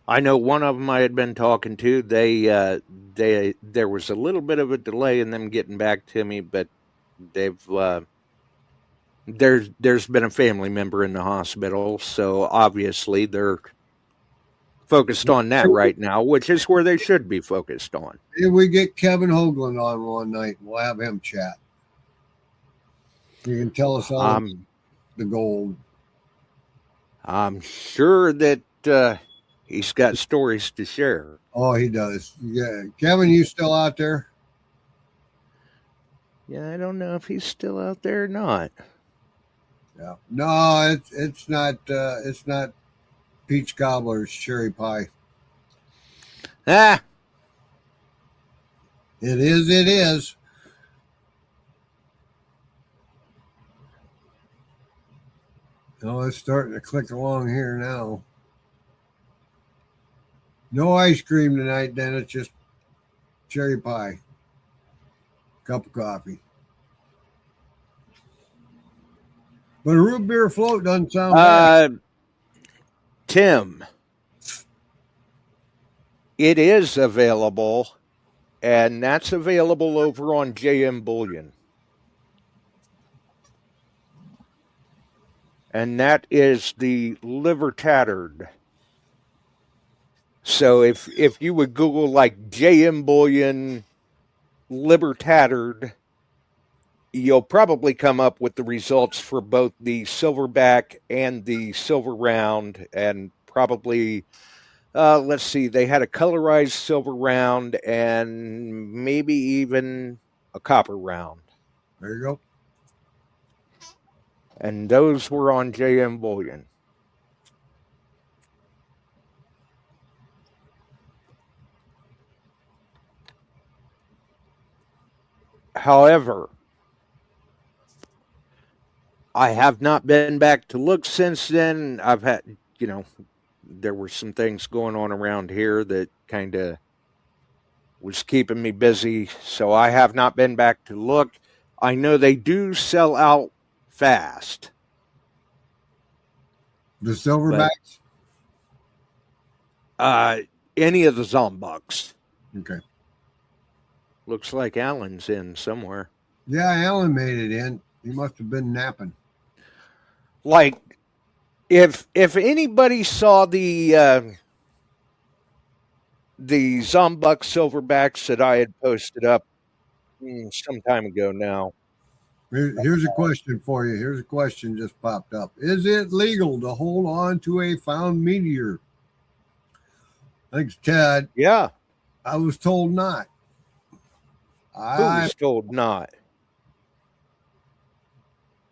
I know one of them I had been talking to. There was a little bit of a delay in them getting back to me, but they've there's been a family member in the hospital, so obviously they're focused on that right now, which is where they should be focused on.
If we get Kevin Hoagland on one night, we'll have him chat. He can tell us all the gold.
I'm sure that he's got stories to share.
Oh, he does. Yeah, Kevin, you still out there?
Yeah, I don't know if he's still out there or not.
Yeah. No, it's not. It's not peach cobbler's cherry pie.
Ah,
It is. It is. Oh, it's starting to click along here now. No ice cream tonight, then it's just cherry pie. Cup of coffee. But a root beer float doesn't sound bad.
Tim, it is available, and that's available over on JM Bullion. And that is the liver tattered. So if you would Google like JM Bullion liver tattered, you'll probably come up with the results for both the silverback and the silver round, and probably let's see, they had a colorized silver round and maybe even a copper round.
There you go.
And those were on JM Bullion. However, I have not been back to look since then. I've had, there were some things going on around here that kind of was keeping me busy, so I have not been back to look. I know they do sell out fast.
The silverbacks?
Any of the Zombucks.
Okay.
Looks like Alan's in somewhere.
Yeah, Alan made it in. He must have been napping.
Like, if anybody saw the Zombuck silverbacks that I had posted up some time ago now.
Here's a question for you. Here's a question just popped up. Is it legal to hold on to a found meteor? Thanks, Ted.
Yeah.
I was told not.
Who was told not?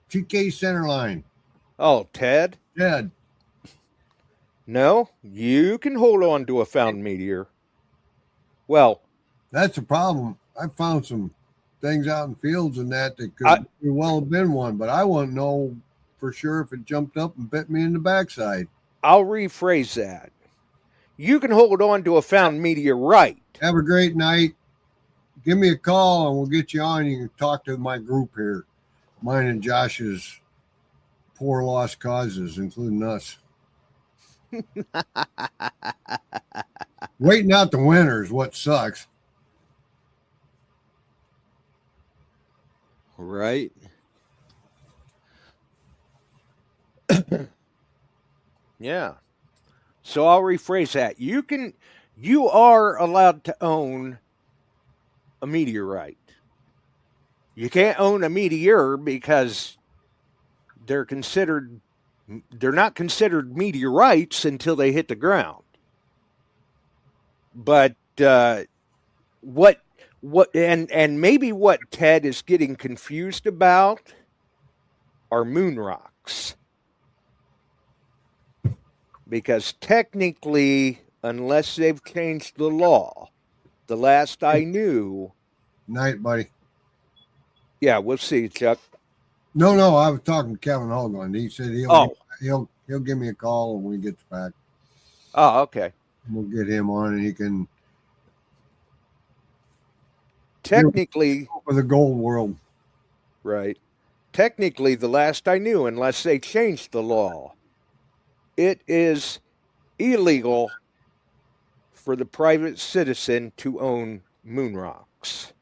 TK Centerline.
Oh, Ted?
Ted.
No, you can hold on to a found meteor. Well,
that's a problem. I found some things out in fields and that could well have been one, but I won't know for sure if it jumped up and bit me in the backside.
I'll rephrase that. You can hold on to a found meteorite.
Have a great night. Give me a call and we'll get you on. You can talk to my group here, mine and Josh's poor lost causes, including us. Waiting out the winter is what sucks.
Right. Yeah. So I'll rephrase that. You are allowed to own a meteorite. You can't own a meteor because they're not considered meteorites until they hit the ground. But what and maybe what Ted is getting confused about are moon rocks. Because technically, unless they've changed the law, the last I knew.
Night, buddy.
Yeah, we'll see, Chuck.
No, I was talking to Kevin Hoagland. He said he'll give me a call when we get back.
Oh, okay.
We'll get him on and he can
technically
for the gold world.
Right. Technically, the last I knew, unless they changed the law, it is illegal for the private citizen to own moon rocks.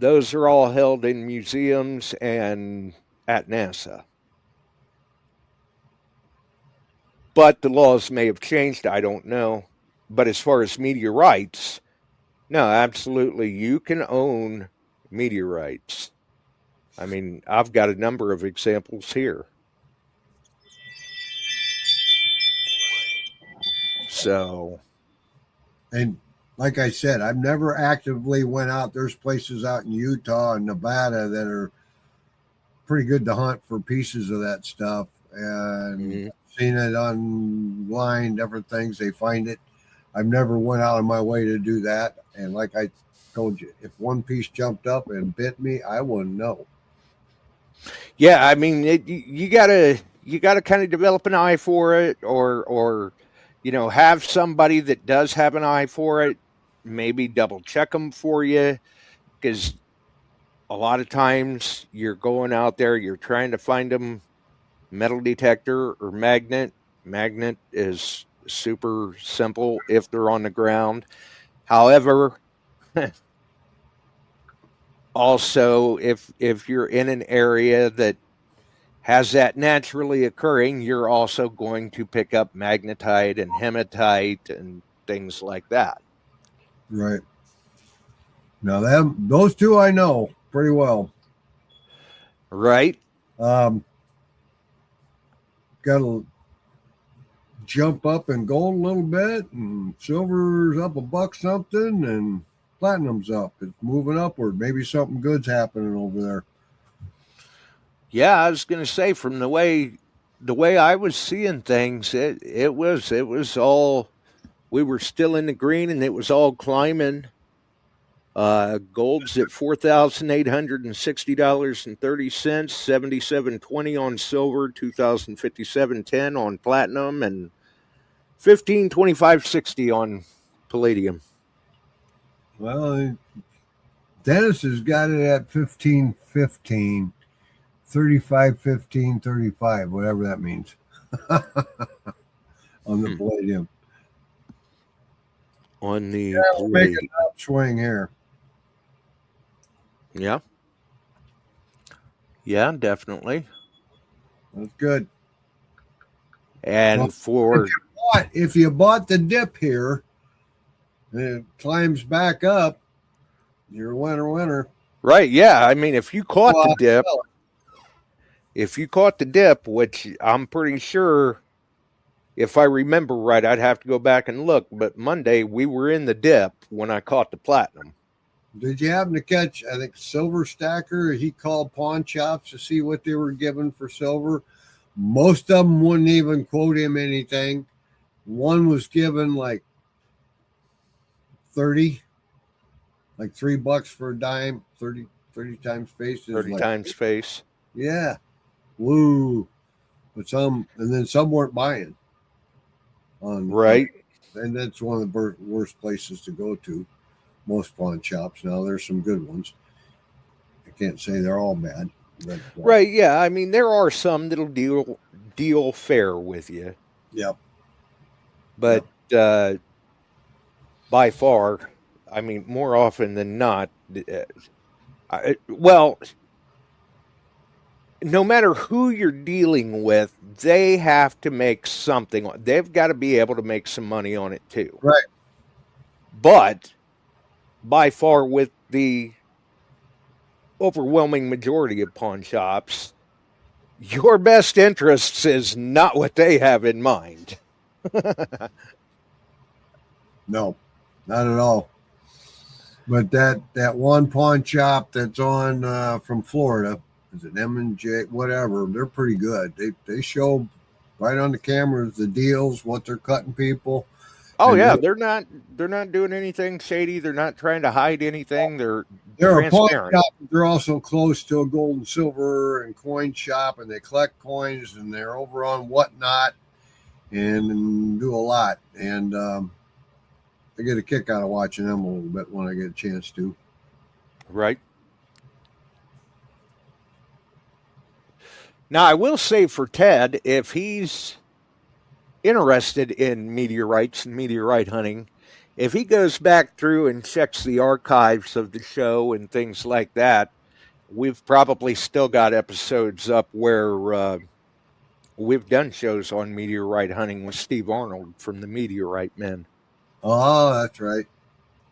those are all held in museums and at NASA. But the laws may have changed. I don't know. But as far as meteorites, no, absolutely. You can own meteorites. I mean, I've got a number of examples here. So,
And like I said, I've never actively went out. There's places out in Utah and Nevada that are pretty good to hunt for pieces of that stuff. And seen it online, different things. They find it. I've never went out of my way to do that. And like I told you, if one piece jumped up and bit me, I wouldn't know.
yeah, I mean, you gotta kind of develop an eye for it, or have somebody that does have an eye for it. Maybe double check them for you, because a lot of times you're going out there, you're trying to find them metal detector or magnet. Magnet is super simple if they're on the ground. However, also if you're in an area that has that naturally occurring, you're also going to pick up magnetite and hematite and things like that.
Right. Now those two I know pretty well.
Right.
Got to jump up in gold a little bit, and silver's up $1 something, and platinum's up. It's moving upward. Maybe something good's happening over there.
Yeah, I was going to say, from the way I was seeing things, it was all, we were still in the green, and it was all climbing. Gold's at $4,860.30, $77.20 on silver, $2,057.10 on platinum, and $15.25.60 on palladium.
Well, Dennis has got it at 15.15, 35.15, whatever that means, on the palladium.
On the
we'll make an upswing here.
Yeah. Yeah, definitely.
That's good.
And
well, if you bought the dip here and it climbs back up, you're a winner.
Right, yeah. I mean, if you caught the dip, which I'm pretty sure, if I remember right, I'd have to go back and look, but Monday we were in the dip when I caught the platinum.
Did you happen to catch, I think, Silver Stacker? He called pawn shops to see what they were giving for silver. Most of them wouldn't even quote him anything. One was given like 30, like $3 for a dime, 30 times face.
30 times face.
Yeah. Woo. But some weren't buying.
Right.
And that's one of the worst places to go to. Most pawn shops. Now there's some good ones. I can't say they're all bad. But,
right, yeah. I mean, there are some that'll deal fair with you.
Yep.
But by far, I mean, more often than not, no matter who you're dealing with, they have to make something. They've got to be able to make some money on it too.
Right.
But by far, with the overwhelming majority of pawn shops, your best interests is not what they have in mind.
No, not at all. But that one pawn shop that's on from Florida, is it M&J, whatever, they're pretty good. They show right on the cameras the deals, what they're cutting people.
Oh yeah, they're not doing anything shady. They're not trying to hide anything. They're
a pawn shop. They're also close to a gold and silver and coin shop, and they collect coins, and they're over on Whatnot and do a lot. And I get a kick out of watching them a little bit when I get a chance to.
Right. Now, I will say for Ted, if he's interested in meteorites and meteorite hunting, if he goes back through and checks the archives of the show and things like that, we've probably still got episodes up where we've done shows on meteorite hunting with Steve Arnold from the Meteorite Men.
Oh, that's right.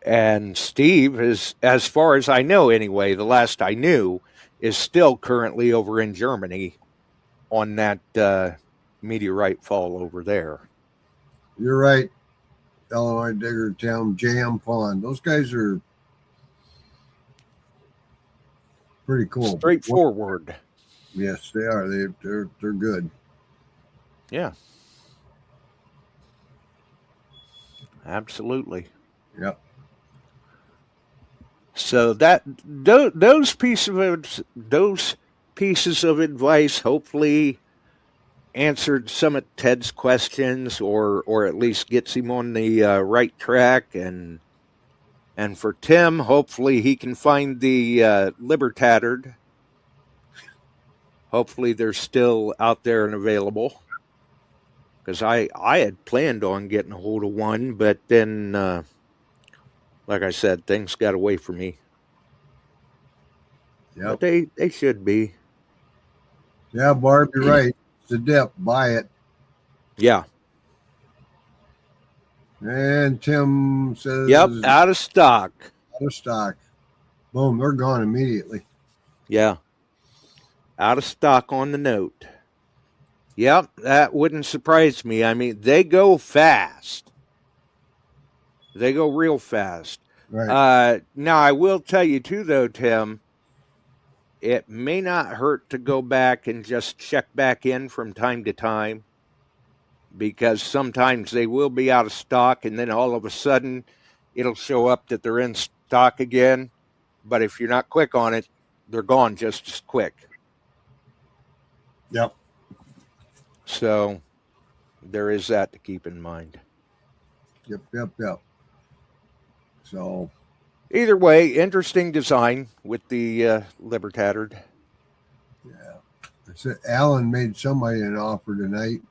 And Steve is, as far as I know anyway, the last I knew, is still currently over in Germany on that meteorite fall over there.
You're right. Illinois Digger Town, Jam Pond. Those guys are pretty cool.
Straightforward.
Yes, they are. They're good.
Yeah. Absolutely.
Yep.
So those pieces of advice hopefully answered some of Ted's questions, or at least gets him on the right track. And for Tim, hopefully he can find the Libertatard. Hopefully they're still out there and available. Because I had planned on getting a hold of one, but then, like I said, things got away from me.
Yep.
But they should be.
Yeah, Barb, you're right. It's a dip. Buy it.
Yeah.
And Tim says,
Yep, out of stock.
Out of stock. Boom, they're gone immediately.
Yeah. Out of stock on the note. Yep, that wouldn't surprise me. I mean, they go fast. They go real fast.
Right.
Now, I will tell you, too, though, Tim, it may not hurt to go back and just check back in from time to time, because sometimes they will be out of stock, and then all of a sudden it'll show up that they're in stock again. But if you're not quick on it, they're gone just as quick.
Yep.
So there is that to keep in mind.
Yep. So
either way, interesting design with the Libertatard.
yeah. It's Alan made somebody an offer tonight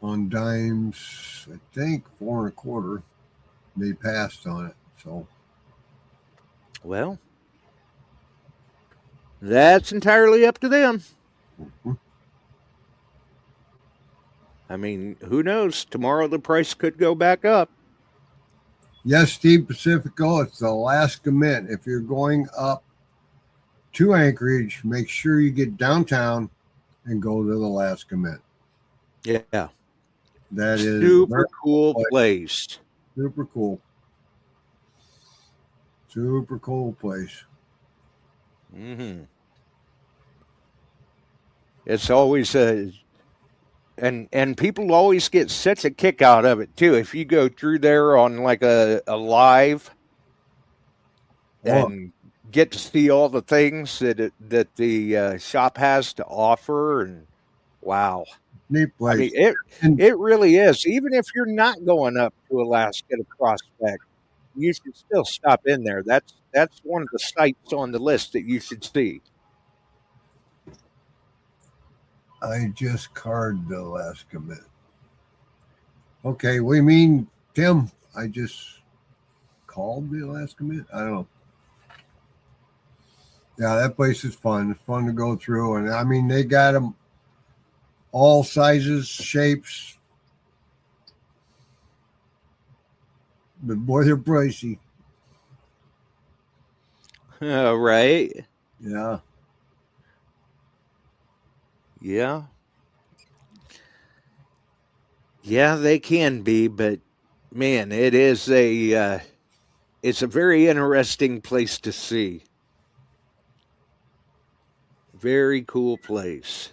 on dimes, I think 4 1/4. They passed on it. So
well, that's entirely up to them.
mm-hmm.
I mean, who knows? Tomorrow the price could go back up.
Yes, Steve Pacifico, it's the Alaska Mint. If you're going up to Anchorage, make sure you get downtown and go to the Alaska Mint.
Yeah.
That is
super cool place.
Super cool. Super cool place.
Mm-hmm. It's always and people always get such a kick out of it too. If you go through there on like a live and get to see all the things that the shop has to offer, and wow,
neat place.
I mean, it really is. Even if you're not going up to Alaska to prospect, you should still stop in there. That's one of the sites on the list that you should see.
I just carded the Alaska Mint. Okay, we mean, Tim, I just called the Alaska Mint? I don't know. Yeah, that place is fun. It's fun to go through. And, I mean, they got them all sizes, shapes. But, boy, they're pricey.
Right.
Yeah.
Yeah. Yeah, they can be, but man, it's a very interesting place to see. Very cool place.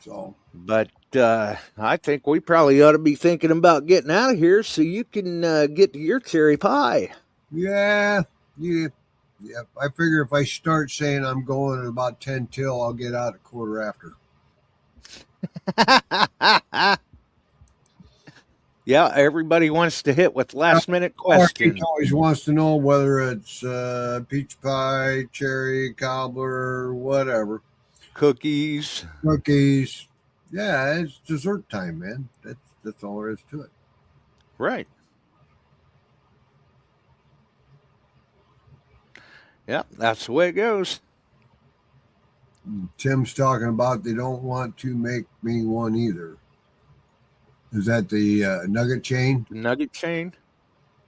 So,
but I think we probably ought to be thinking about getting out of here so you can get to your cherry pie.
Yeah. I figure if I start saying I'm going at about 10 till, I'll get out at 1/4 after.
Yeah, everybody wants to hit with last minute questions.
He always wants to know whether it's peach pie, cherry, cobbler, whatever.
Cookies.
Yeah, Yeah, it's dessert time, man. That's all there is to it.
Right. Yep, that's the way it goes.
Tim's talking about they don't want to make me one either. Is that the nugget chain?
Nugget chain.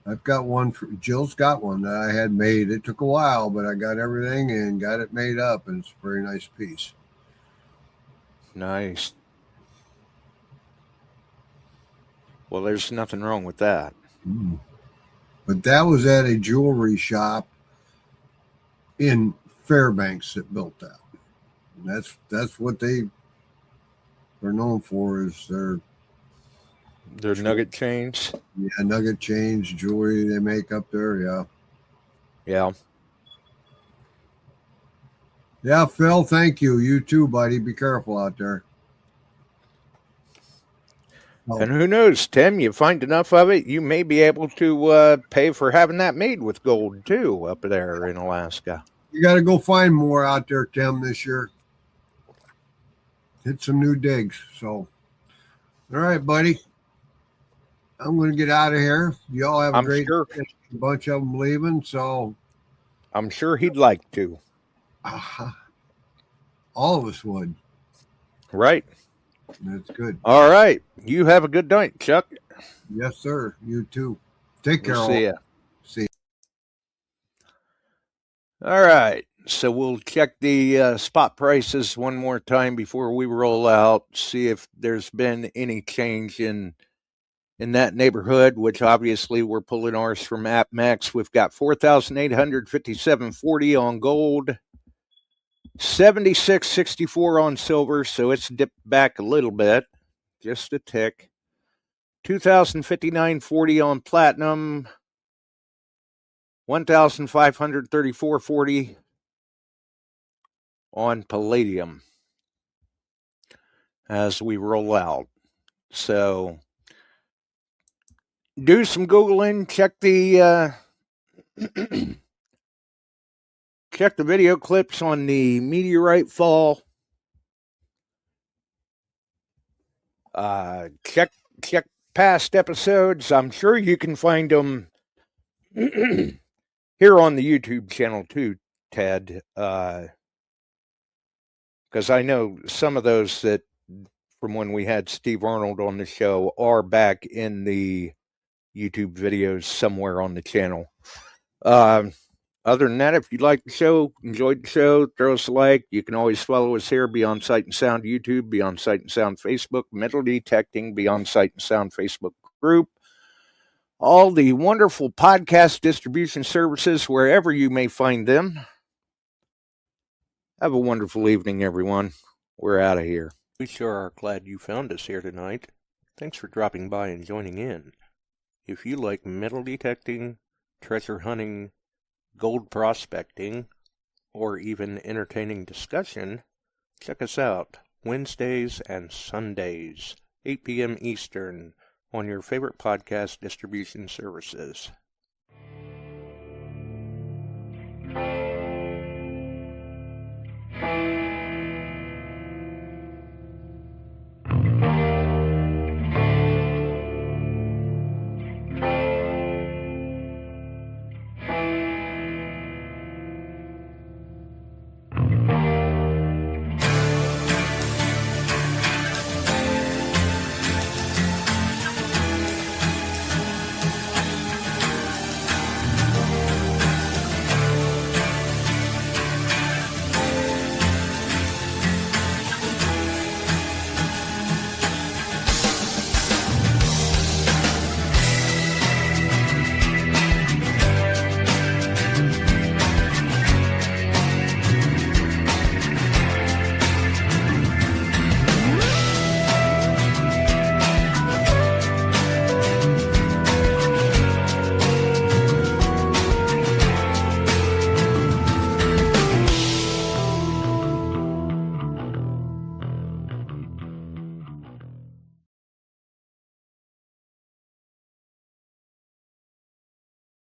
I've got one. Jill's got one that I had made. It took a while, but I got everything and got it made up, and it's a very nice piece.
Nice. Well, there's nothing wrong with that.
But that was at a jewelry shop in Fairbanks that built that. And that's what they're known for, is their
nugget chains.
Yeah, nugget chains, jewelry they make up there. Yeah.
Yeah.
Yeah, Phil, thank you. You too, buddy. Be careful out there. Oh.
And who knows, Tim, you find enough of it, you may be able to pay for having that made with gold, too, up there in Alaska.
You got to go find more out there, Tim, this year. Hit some new digs. So, all right, buddy. I'm going to get out of here. You all have a great day. A bunch of them leaving, so.
I'm sure he'd like to.
All of us would.
Right.
That's good.
All right. You have a good night, Chuck.
Yes, sir. You too. Take care.
See ya.
See ya.
All right. So we'll check the spot prices one more time before we roll out, see if there's been any change in that neighborhood, which obviously we're pulling ours from AppMax. We've got 4,857.40 on gold, 76.64 on silver, so it's dipped back a little bit, just a tick. 2,059.40 on platinum, 1,534.40 on palladium as we roll out. So do some Googling, check the check the video clips on the meteorite fall. Check past episodes. I'm sure you can find them here on the YouTube channel too, Ted. Because I know some of those that from when we had Steve Arnold on the show are back in the YouTube videos somewhere on the channel. Other than that, if you like the show, enjoyed the show, throw us a like. You can always follow us here, Beyond Sight and Sound YouTube, Beyond Sight and Sound Facebook, Metal Detecting, Beyond Sight and Sound Facebook group. All the wonderful podcast distribution services, wherever you may find them. Have a wonderful evening, everyone. We're out of here. We sure are glad you found us here tonight. Thanks for dropping by and joining in. If you like metal detecting, treasure hunting, gold prospecting, or even entertaining discussion, check us out Wednesdays and Sundays, 8 p.m. Eastern, on your favorite podcast distribution services.